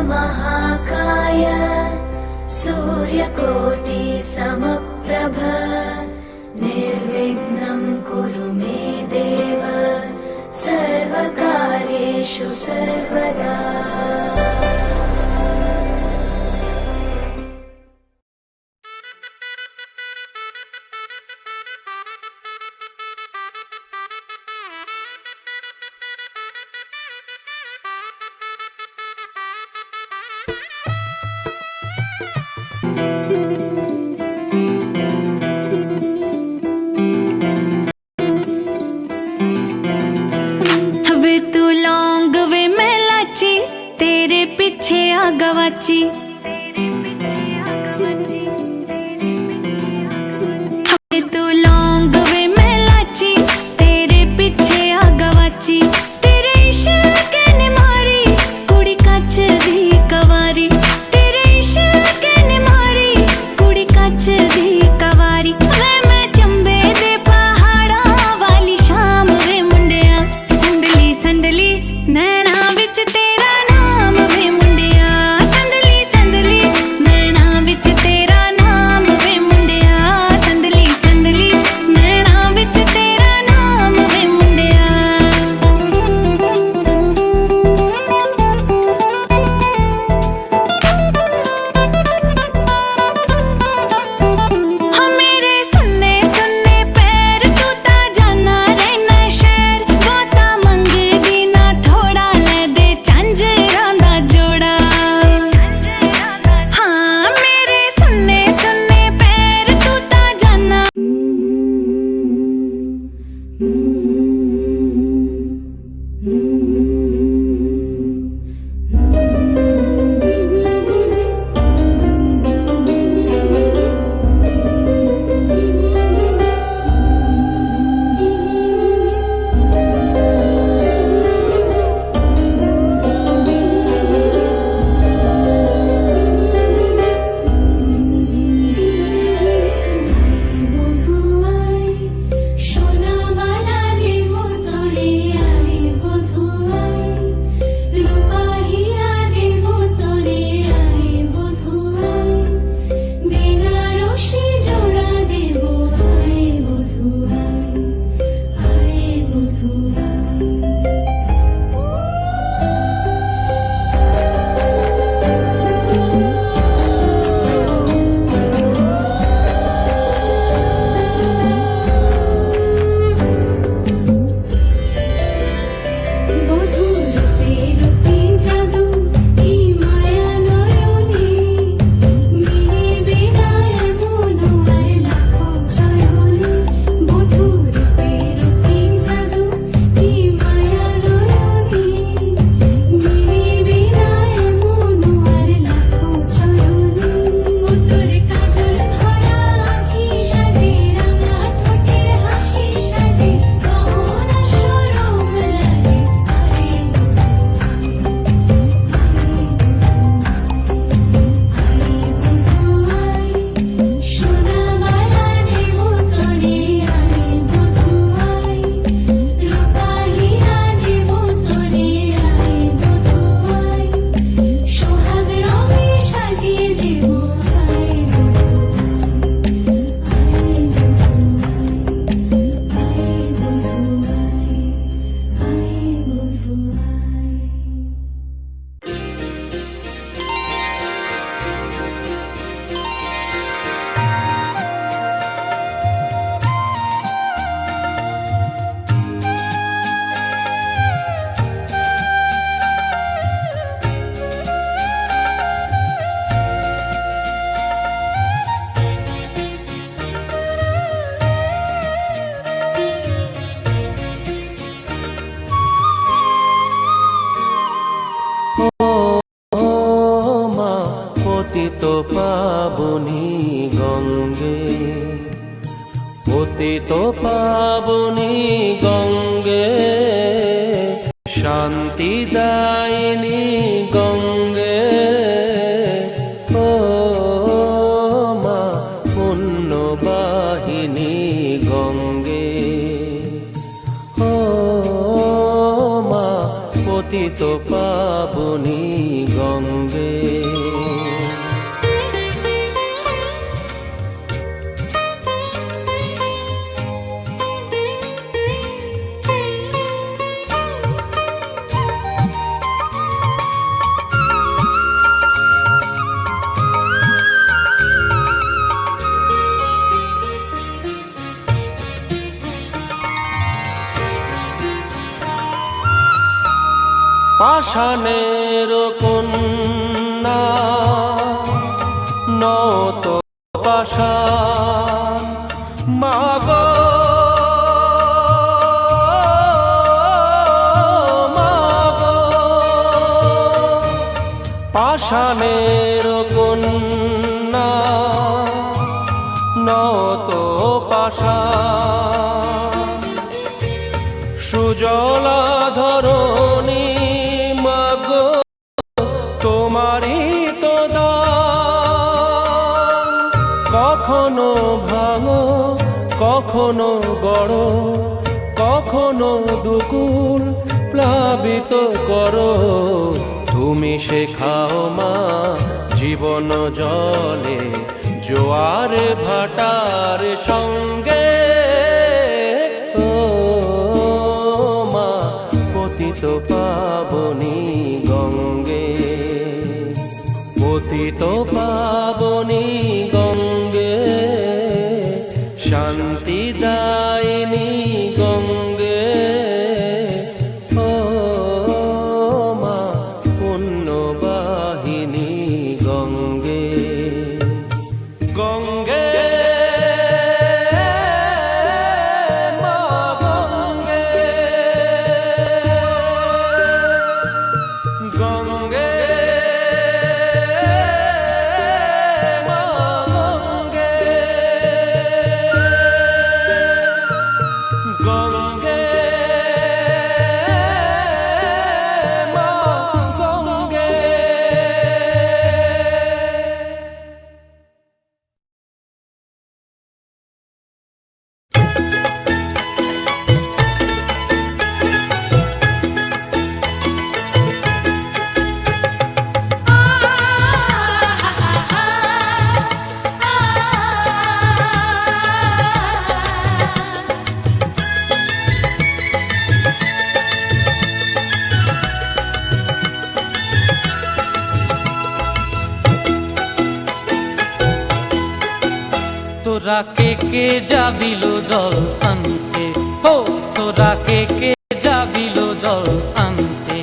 महाकाय सूर्यकोटि समप्रभ निर्विघ्नं कुरु मे देव सर्वकार्येषु सर्वदा। वे तू लौंग वे मैं लाची तेरे पीछे आ गवाची। वे तू लौंग वे मैं लाची तेरे पीछे आ गवाची। तेरे इश्क ने मारी कुड़ी कच दी कवारी। तेरे इश्क ने मारी कुड़ी कच दी कवारी। वे मैं चंबे दे पहाड़ा वाली शाम वे मुंडिया संदली संदली नैना विच तेरा नाम वे मुंडिया। संदली संदली नैना विच तेरा नाम वे मुंडिया। संदली संदली नैना विच तेरा नाम वे मुंडिया। हाँ मेरे सुन्ने सुन्ने पैर तू ता जाना रहना शहर। बहुता मंगदी ना थोड़ा ले दे झांजरां दा जोड़ा। हाँ मेरे सुन्ने सुन्ने पैर तू ता जाना। পতিত পাবনী গঙ্গে, পতিত পাবনী গঙ্গে, শান্তিদায়িনী গঙ্গে। ও মা পুণ্যবাহিনী গঙ্গে, ও মা পতিত পাবনী গঙ্গে। পাষাণের কন্যা নত পাষাণ মাগো মাগো, পাষাণের কন্যা নত পাষাণ সুজলা ধরণী মাগো তোমারই তো দান, কখনো ভাঙো কখনো গড়, কখনো দুকুল প্লাবিত করো। তুমি শেখাও মা জীবন জলে জোয়ার ভাটার সঙ্গে। পতিত পাবনী গঙ্গে, পতিত পাবনী গঙ্গে, শান্তিদায়িনী গঙ্গে। ও মা পুণ্যবাহিনী গঙ্গে, গঙ্গে তোরা কে যাবিল জল আনতে, হো তোরা কে যাবিল জল আনতে,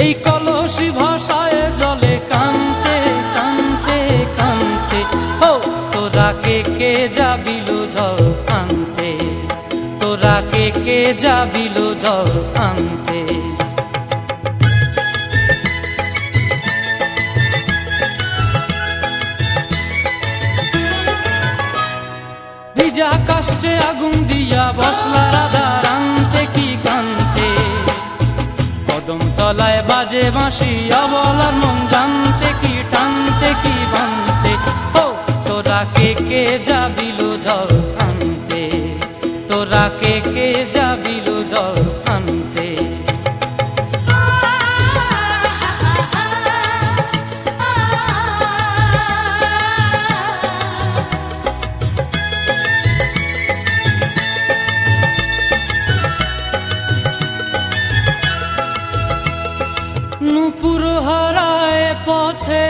এই কলসি ভাষায় জলে কানতে কানতে কানতে। হো তোরা কে যাবিল জল আনতে, তোরা কে যাবিল জল আনতে। ভিজা কাষ্টে আগুন দিয়া বসলা রাধা রানতে কি কানতে, কদম তলায় বাজে বাঁশি অবলার মন জানতে কি টানতে কি বানতে। ও তোরা কে যাবিল জল আনতে, তোরা কে যাবিল জল আনতে। নূপুর হারায় পথে,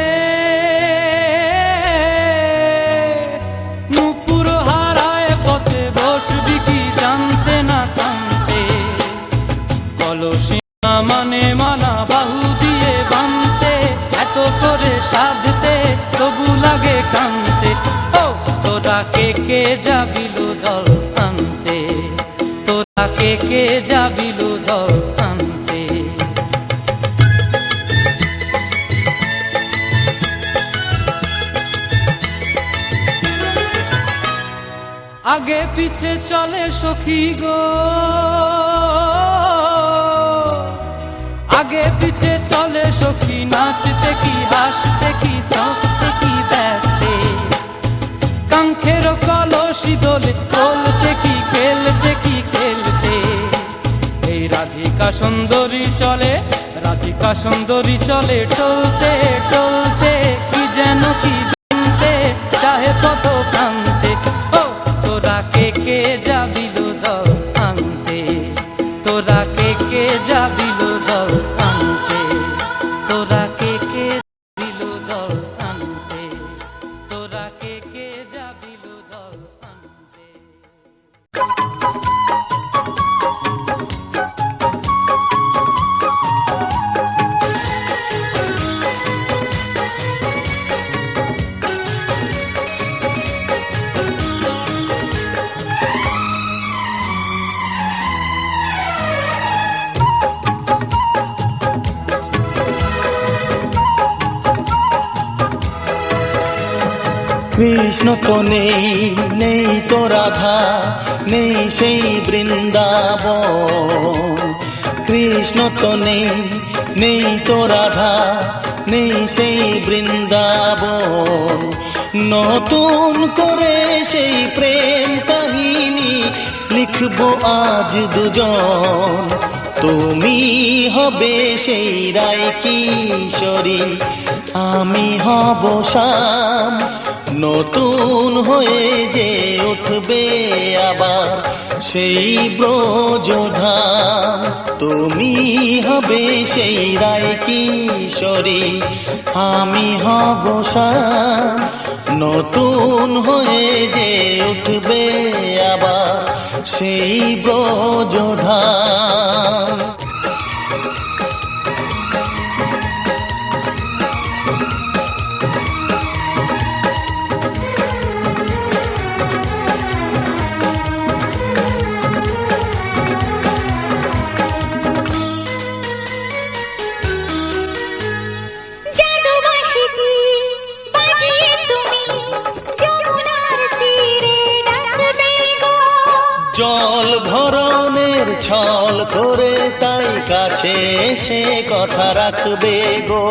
নূপুর হারায় পথে বসবি কি জানতে না কানতে, কলসি মানে মানা বাহু দিয়ে বানতে, এত করে সাধতে তবু লাগে কানতে। ও তোরা কে যাবিল জল আনতে, তোরা কে যাবিল জল আনতে। আগে পিছে চলে সখী গো, আগে পিছে চলে সখী, নাচতে কি হাসতে কি হাসতে কি ব্যস্তে, কাঙ্ক্ষের কলসি দোলে বলতে কি খেলতে কি খেলতে। এই রাধিকা সুন্দরী চলে নৌকা সুন্দরী চলে টলতে টলতে, কি যেন কি জানতে চাহে পথ প্রান্তে। ও তোরা কে কে যাবিল জল আনতে, তোরা কে কে যাবিল জল আনতে, তোরা কে কে যাবিল জল আনতে, তোরা কে কে যাবিল জল আনতে। কৃষ্ণ তো নেই, নেই তো রাধা, নেই সেই বৃন্দাবন। কৃষ্ণ তো নেই, নেই তো রাধা, নেই সেই বৃন্দাবন। নতুন করে সেই প্রেম কাহিনী লিখবো আজ দুজন। তুমি হবে সেই রায় কিশোরী, আমি হব শ্যাম। নতুন হয়ে যে উঠবে আবার সেই ব্রজধাম। তুমি হবে সেই রায় কিশোরী, আমি হব শ্যাম। নতুন হয়ে যে উঠবে আবার সেই ব্রজধাম। জল ভরণের ছল করে তাই কাছে সে কথা রাখবে গো।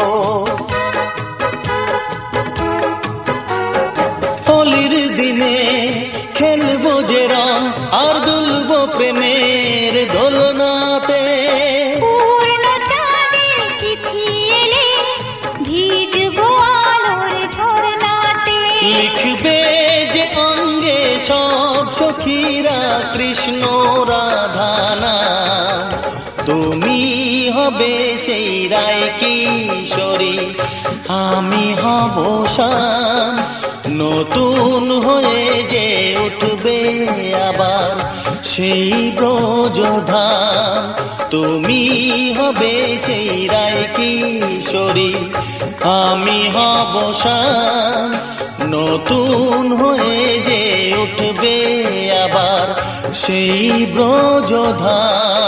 হোলির দিনে খেলবো যে রং আর দুলবো প্রেমের দোলনাতে। লিখবে যে অঙ্গে সব সখীরা কৃষ্ণ রাধা নাম। তুমি হবে সেই রায় কিশোরী, আমি হব শ্যাম। নতুন হয়ে যে উঠবে আবার সেই ব্রজধাম। তুমি হবে সেই রায় কিশোরী, আমি হব শ্যাম। নতুন হয়ে যে উঠবে আবার সেই ব্রজধাম।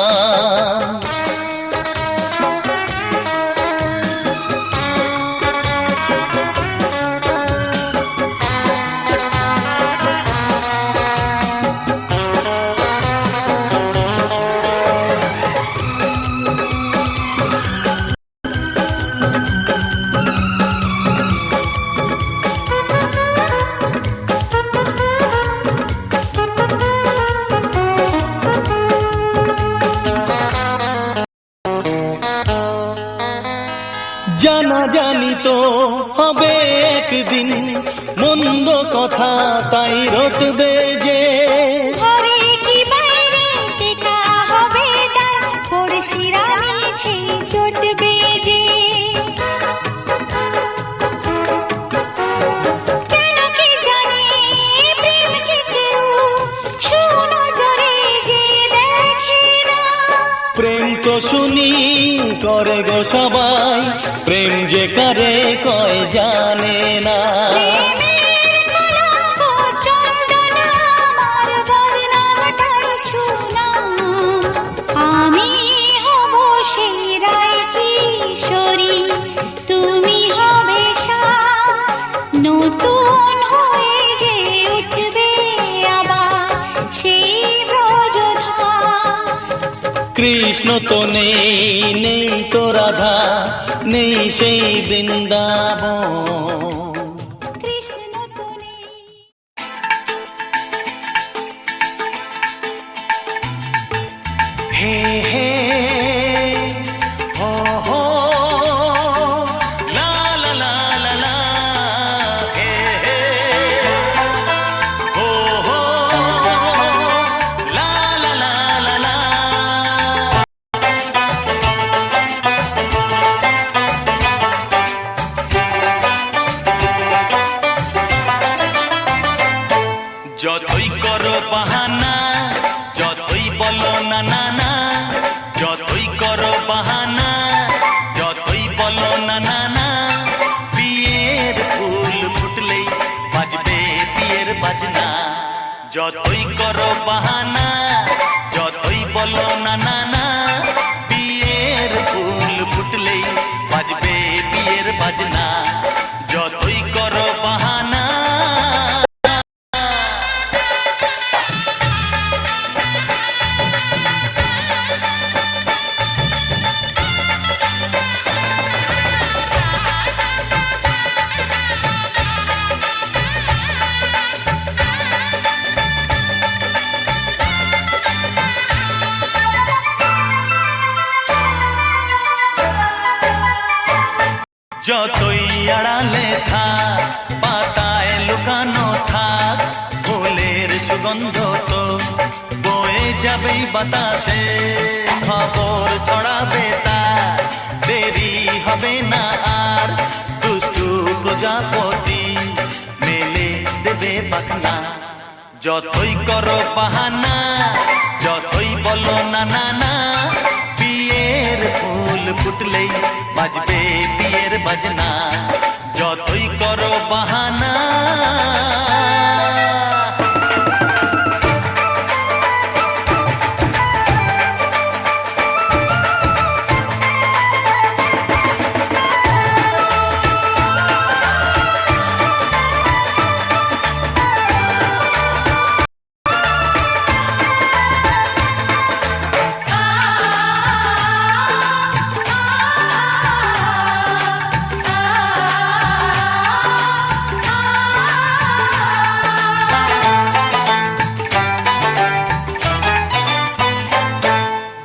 জানা জানি তো হবে একদিন, মন্দ কথা তাই রটবে যে। প্রেম তো শুনি করে গো সবাই, প্রেম যে কারে কয় জানে না। আমি হব সেই রায় কিশোরী, তুমি হবে শ্যাম। নতুন হয়ে যে উঠবে আবার সেই ব্রজধাম। কৃষ্ণ তো নেই, নেই তো রাধা, নেই সেই বৃন্দাবন। কৃষ্ণ তো নেই। হে হে হো হো যতই করো বাহানা, যতই বলো না না না, বিয়ের ফুল ফুটলেই বাজবে বিয়ের বাজনা। যতই করো বাহানা। যতই আড়ালে থাক, পাতায় লুকানো থাক, ফুলের সুগন্ধ তো বয়ে যাবেই বাতাসে। খবর ছড়াবে তার, দেরি হবে না আর, দুষ্টু প্রজাপতি মেলে দেবে পাখনা। যতই করো বাহানা, যতই বলো না না না, বিয়ের ফুল ফুটলেই বাজবে বিয়ের বাজনা। যতই করো বাহানা।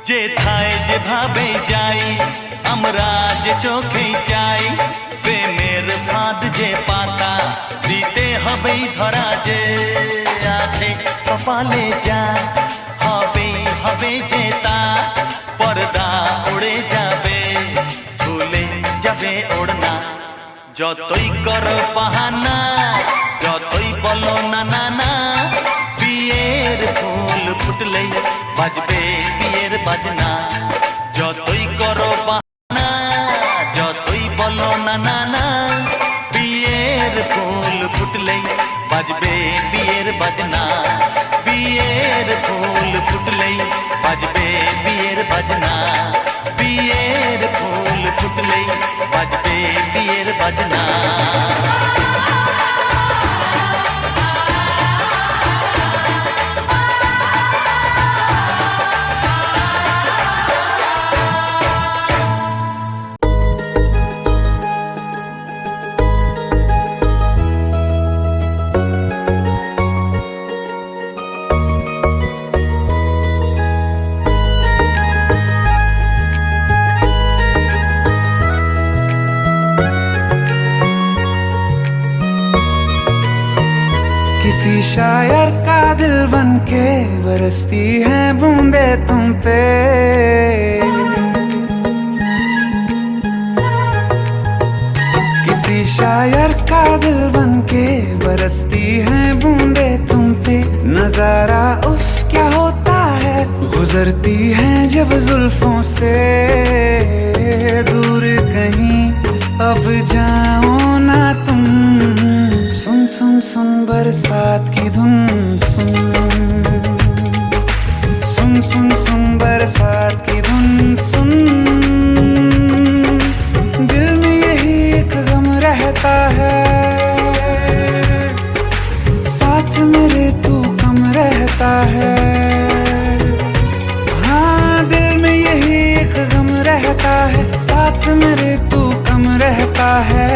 যেথায় যেভাবে যাই আমরা যে চোখেই চাই, প্রেমের ফাঁদ যে পাতা দিতে হবেই ধরা। যে আছে কপালে যা হবে হবে যে তা, পর্দা উড়ে যাবে ভুলে যাবে ওড়না। যতই করো বাহানা, যতই বলো না না না, বিয়ের ফুল ফুটলেই বাজবে বিয়ের বাজনা। যতই করো বাহানা, যতই বলো না না না, বিয়ের ফুল ফুটলেই বাজবে বিয়ের বাজনা। বিয়ের ফুল ফুটলেই বাজবে বিয়ের বাজনা। বিয়ের ফুল ফুটলেই বাজবে বিয়ের বাজনা। किसी शायर का दिल बनके बरसती हैं बूंदे तुम पे। किसी शायर का दिल बनके बरसती हैं बूंदे तुम पे। नजारा उफ क्या होता है, गुजरती हैं जब जुल्फों से। दूर कहीं अब जाओ ना तुम, सुन सुन सुन बरसात की धुन। सुन सुन सुन सुन बरसात की धुन। सुन दिल में यही एक गम रहता है, साथ मेरे तू कम रहता है। हाँ दिल में यही एक गम रहता है, साथ मेरे तू कम रहता है।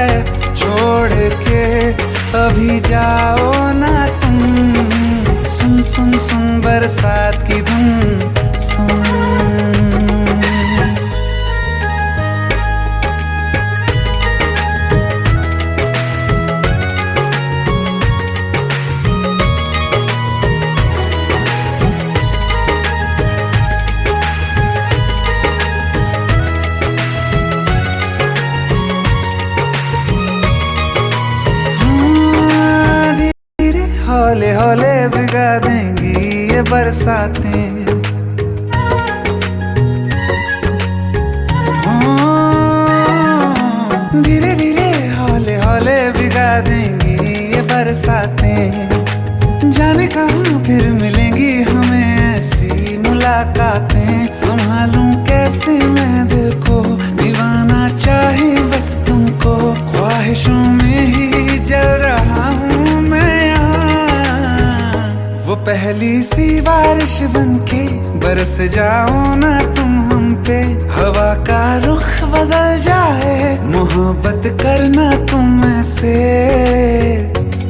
छोड़ के अभी जाओ ना तुम, सुन सुन सुन बरसात की धुन। सुन हौले हौले भिगा देंगी ये बरसातें। धीरे धीरे हौले हौले भिगा देंगी ये बरसातें। जाने कहाँ फिर मिलेंगी हमें ऐसी मुलाकातें। संभालूं कैसे मैं दिल को, दीवाना चाहे बस तुमको। ख्वाहिशों में ही जल रहा हूँ मैं यहाँ। वो पहली सी बारिश बनके बरस जाओ ना तुम हम पे। हवा का रुख बदल जाए, मोहब्बत करना तुम ऐसे।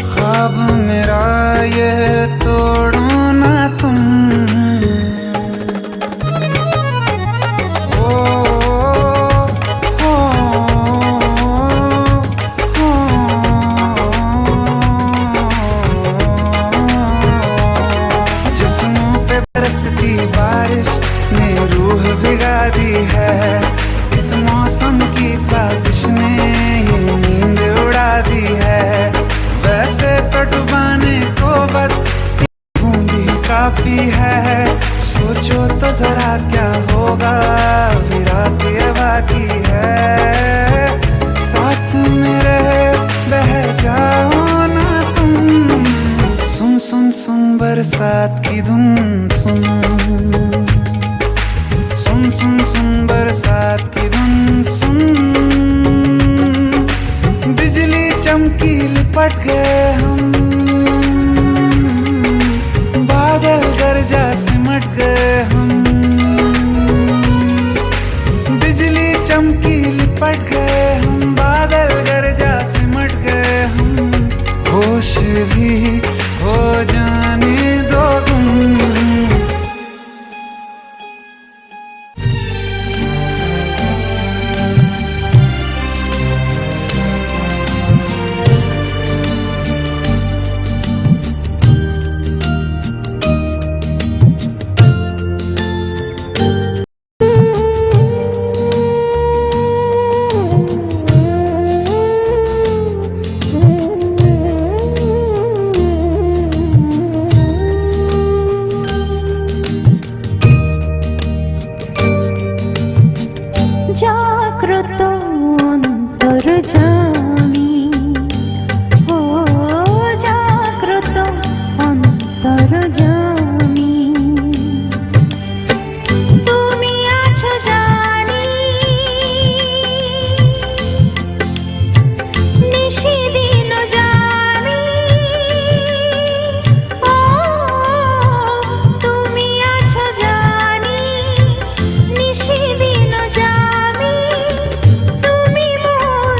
ख्वाब मेरा ये तोड़ो ना तुम। ओ, ओ, ओ, जिस्मों पे बरसती बारिश ने रूह भिगा दी है। इस मौसम की साजिश ने ये नींद उड़ा दी है। वैसे तो डुबाने को बस बूंद ही काफी है। सोचो तो जरा क्या होगा, अभी रात ये बाकी है। साथ मेरे बह जाओ ना तुम। सुन सुन सुन बरसात की धुन सुन। सुन सुन सुन बरसात की धुन सुन। बिजली चमकी लिपट गए हम, बादल गरजा सिमट गए हम। बिजली चमकी लिपट गए हम, बादल गरजा सिमट गए हम। होश भी हो जाने दो तुम। জাগ্রত অন্তর্যামী, ও জাগ্রত অন্তর্যামী। তুমি আছো জানি, নিশিদিন জানি। ও তুমি আছো জানি, নিশিদিন জানি। তুমি মোর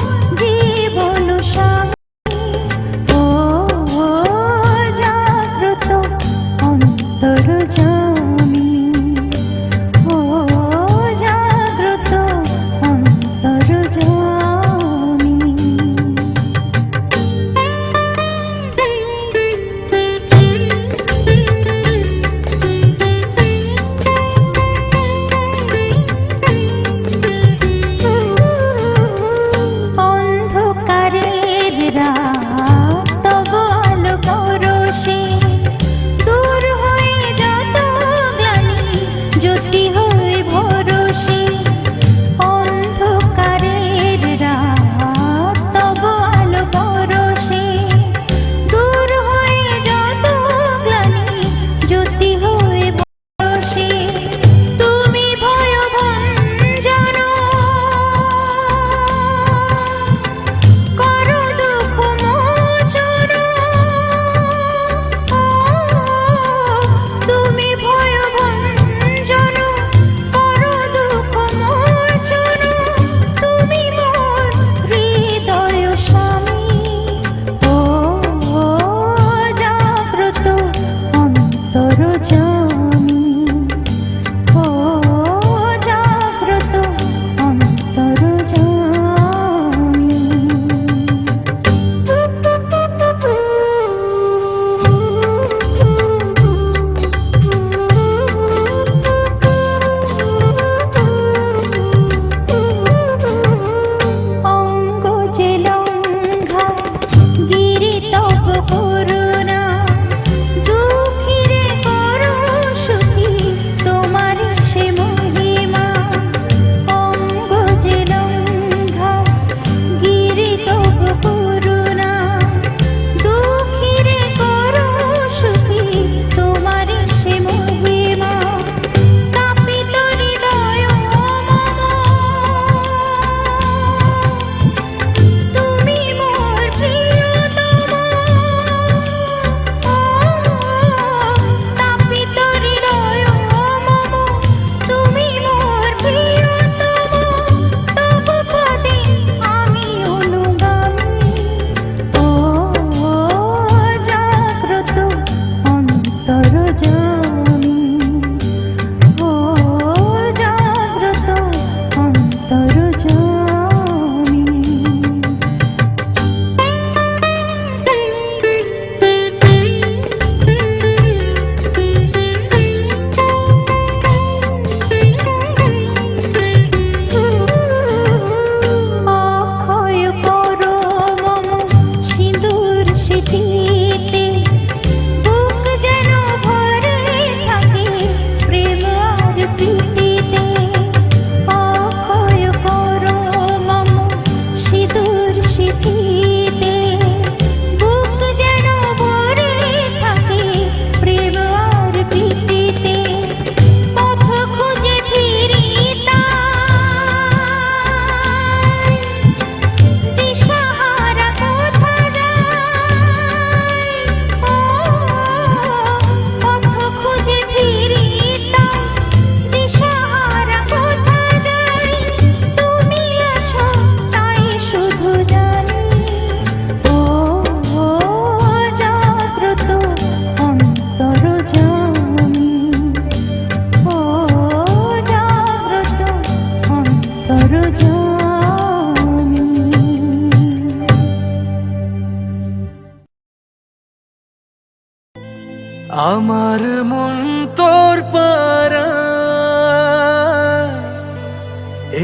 আমার মন তোর পাড়ায়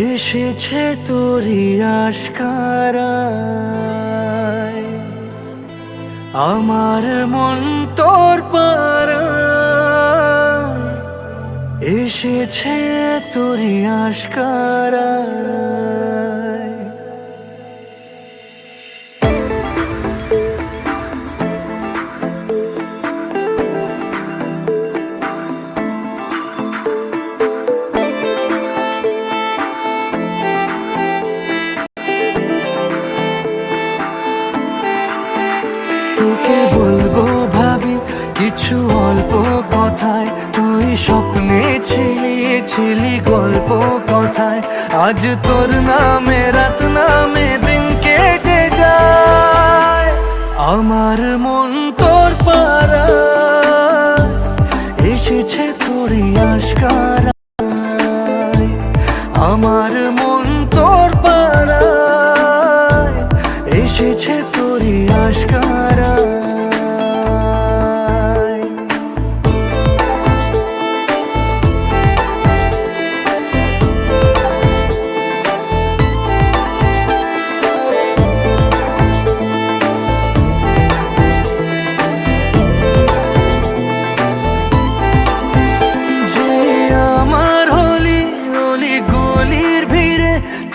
এসেছে তোরই আশকারায়। আমার মন তোর পাড়ায় এসেছে তোরই আশকারায়। তোকে বলবো ভাবি কিছু অল্প কথায়, তুই স্বপ্নে ছিলি গল্প কথায়। আজ তোর নামে রাত নামে দিন কেটে যায়। আমার মন তোর পাড়ায় এসেছে তোরই আশকারায়। আমার মন তোর পাড়ায় এসেছে তোরই আশকারায়।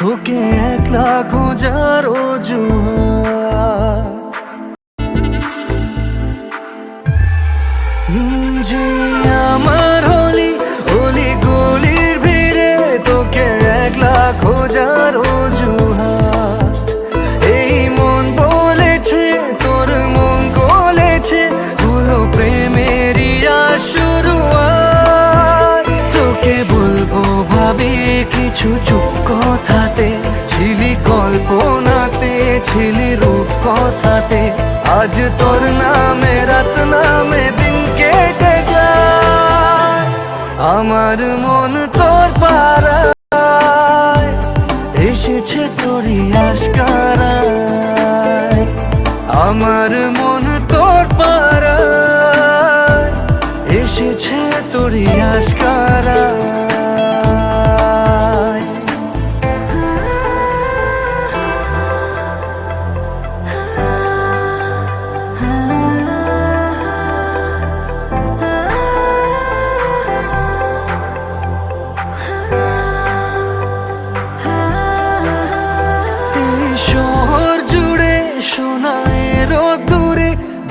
তোকে একলা খোঁজার অজুহাত, যে আমার হলি অলি গলির ভিড়ে তোকে একলা খোঁজার অজুহাত। এই মন বলেছে তোর মন গলেছে, হলো প্রেমেরই শুরুয়াত। তোকে বলবো ভাবি কিছু চুপ কথাতে, ছিলি কল্পনাতে ছিলি রূপ কথাতে। আজ তোর নামে রাত নামে দিন কেটে যায়। আমার মন তোর পাড়ায় এসেছে তোরই আশকারায়। আমার মন তোর পাড়ায় এসেছে তোরই আশকারায়।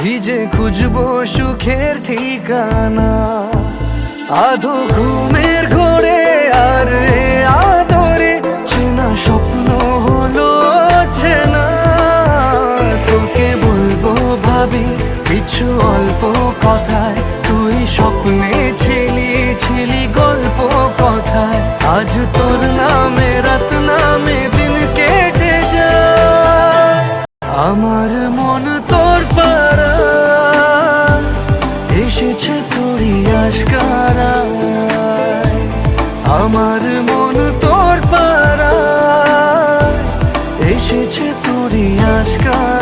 ভিজে খুঁজবো সুখের ঠিকানা, আধো ঘুমের ঘোরে আর আদরে চেনা স্বপ্ন হলো চেনা। তোকে বলবো ভাবি কিছু অল্প কথায়, তুই স্বপ্নে ছিলি গল্প কথায়। আজ তোর নামে রাত নামে দিন কেটে যায়। আমার মন তোর পাড়ায় এসেছে তোরই আশকারায়। আমার মন তোর পাড়ায় এসেছে তোরই আশকারায়।